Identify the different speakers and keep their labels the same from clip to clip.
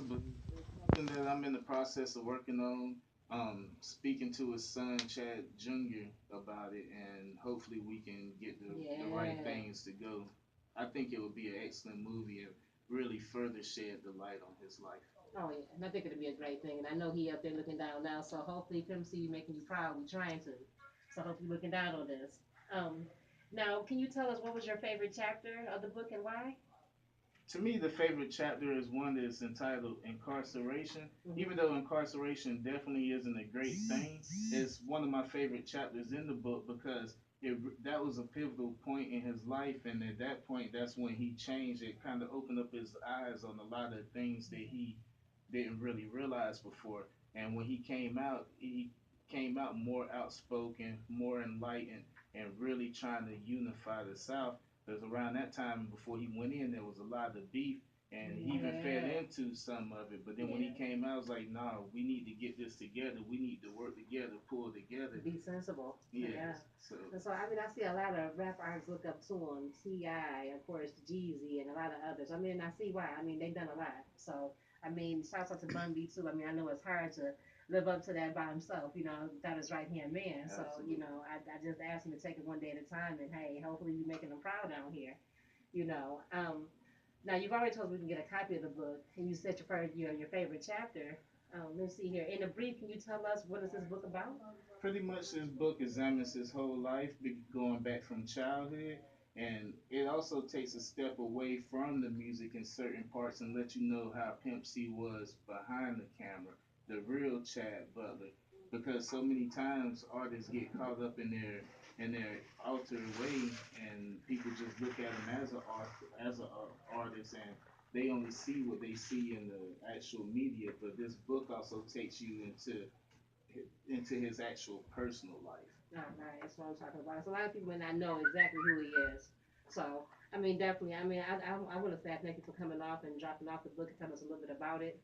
Speaker 1: but it's something that I'm in the process of working on. Speaking to his son Chad Jr. about it, and hopefully we can get the right
Speaker 2: Yeah.
Speaker 1: things to go. I think it would be an excellent movie and really further shed the light on his life.
Speaker 2: Oh yeah, and I think it'll be a great thing. And I know he up there looking down now, so hopefully Pimp C making you proud. We trying to. So hopefully looking down on this. Now can you tell us what was your favorite chapter of the book and why?
Speaker 1: To me, the favorite chapter is one that's entitled Incarceration.
Speaker 2: Hmm.
Speaker 1: Even though incarceration definitely isn't a great thing, it's one of my favorite chapters in the book because that was a pivotal point in his life. And at that point, that's when he changed. It kind of opened up his eyes on a lot of things that he didn't really realize before. And when he came out more outspoken, more enlightened, and really trying to unify the South because around that time, before he went in, there was a lot of beef, and he even fed
Speaker 2: Yeah.
Speaker 1: into some of it. But then when he
Speaker 2: Yeah.
Speaker 1: came out, I was like, "Nah, we need to get this together. We need to work together, pull together."
Speaker 2: Be sensible. Yeah.
Speaker 1: Yes. So
Speaker 2: And so I mean I see a lot of rap artists look up to him, T.I., of course, Jeezy and a lot of others. I mean I see why. I mean they've done a lot. So I mean shouts out to Bun B too. I mean I know it's hard to live up to that by himself, without his right hand man. So,
Speaker 1: absolutely.
Speaker 2: I just asked him to take it one day at a time and hey, hopefully we making him proud down here. You know. Now you've already told us we can get a copy of the book, and you said your favorite chapter. Let's see here. In a brief, can you tell us what is this book about?
Speaker 1: Pretty much, this book examines his whole life, going back from childhood, and it also takes a step away from the music in certain parts and let you know how Pimp C was behind the camera, the real Chad Butler. Because so many times artists get caught up in their altered way, and people just look at him as an artist, and they only see what they see in the actual media. But this book also takes you into his actual personal life.
Speaker 2: All right, that's what I'm talking about. So a lot of people may not know exactly who he is. So, I mean, definitely. I mean, I want to say thank you for coming off and dropping off the book and telling us a little bit about it.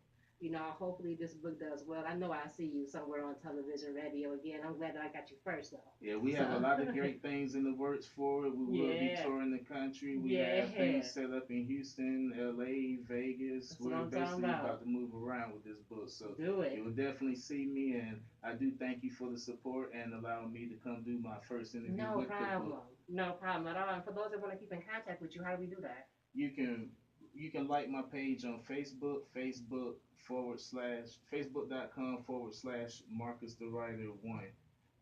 Speaker 2: Hopefully this book does well. I know I see you somewhere on television, radio again. I'm glad that I got you first, though.
Speaker 1: Yeah, we have a
Speaker 2: So,
Speaker 1: lot of great things in the works for it. We will be
Speaker 2: yeah,
Speaker 1: touring the country. We have
Speaker 2: yeah.
Speaker 1: things set up in Houston, LA, Vegas.
Speaker 2: That's what
Speaker 1: We're
Speaker 2: I'm talking
Speaker 1: basically about
Speaker 2: about.
Speaker 1: to move around with this book. So
Speaker 2: Do
Speaker 1: you
Speaker 2: it.
Speaker 1: will definitely see me, and I do thank you for the support and allowing me to come do my first interview
Speaker 2: No
Speaker 1: with the
Speaker 2: problem.
Speaker 1: book.
Speaker 2: No problem at all. And for those that want to keep in contact with you, how do we do that?
Speaker 1: You can you can like my page on Facebook, Facebook.com/Marcus the Writer 1.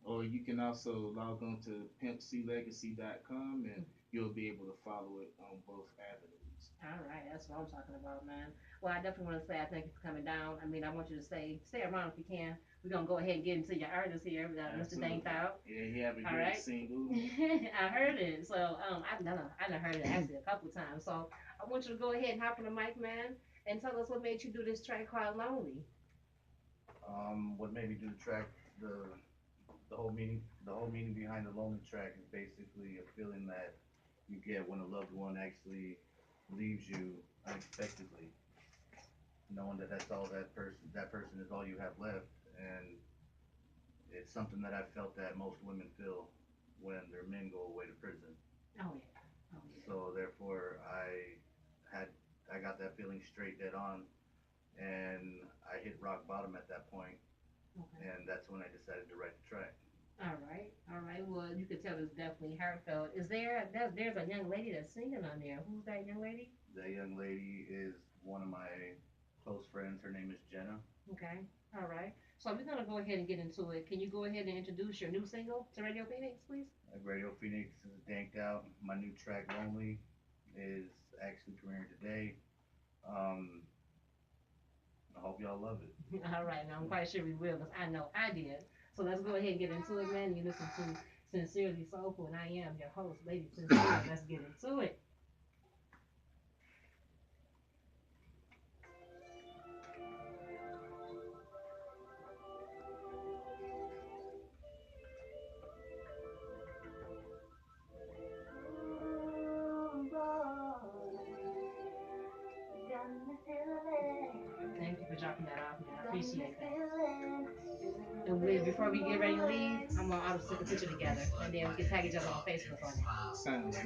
Speaker 1: Or you can also log on to pimpclegacy.com and you'll be able to follow it on both avenues.
Speaker 2: All right, that's what I'm talking about, man. Well, I definitely want to say I thank you for coming down. I mean, I want you to stay around if you can. We're gonna go ahead and get into your artist here, Mr. Danked
Speaker 1: Absolutely.
Speaker 2: Out.
Speaker 1: Yeah, he have a
Speaker 2: All
Speaker 1: great
Speaker 2: right.
Speaker 1: single.
Speaker 2: I heard it. So I done heard it actually a couple times. So I want you to go ahead and hop on the mic, man, and tell us what made you do this track called Lonely.
Speaker 3: What made me do the track, the the whole meaning behind the lonely track is basically a feeling that you get when a loved one actually leaves you unexpectedly, knowing that that person is all you have left, and it's something that I felt that most women feel when their men go away to prison.
Speaker 2: Oh yeah. Oh yeah.
Speaker 3: So therefore, had I got that feeling straight dead on, and I hit rock bottom at that point,
Speaker 2: Okay.
Speaker 3: and that's when I decided to write the track.
Speaker 2: All right. All right. Well, you can tell it's definitely heartfelt. There's a young lady that's singing on there. Who's that young lady?
Speaker 3: That young lady is one of my close friends. Her name is Jenna.
Speaker 2: Okay. All right. So we're gonna go ahead and get into it. Can you go ahead and introduce your new single to Radio Phoenix, please?
Speaker 3: Radio Phoenix is danked out. My new track Lonely is actually premiering today. Um, I hope y'all love it.
Speaker 2: All right. Now I'm quite sure we will, because I know I did. So let's go ahead and get into it, man. You listen to Sincerely Soulful, and I am your host, Lady Sincere. Let's get into it. Thank you for dropping that off, man. I appreciate that. And before we get ready to leave, I'm gonna take a picture together, and then we can tag each other on Facebook on it.
Speaker 1: Sounds
Speaker 2: So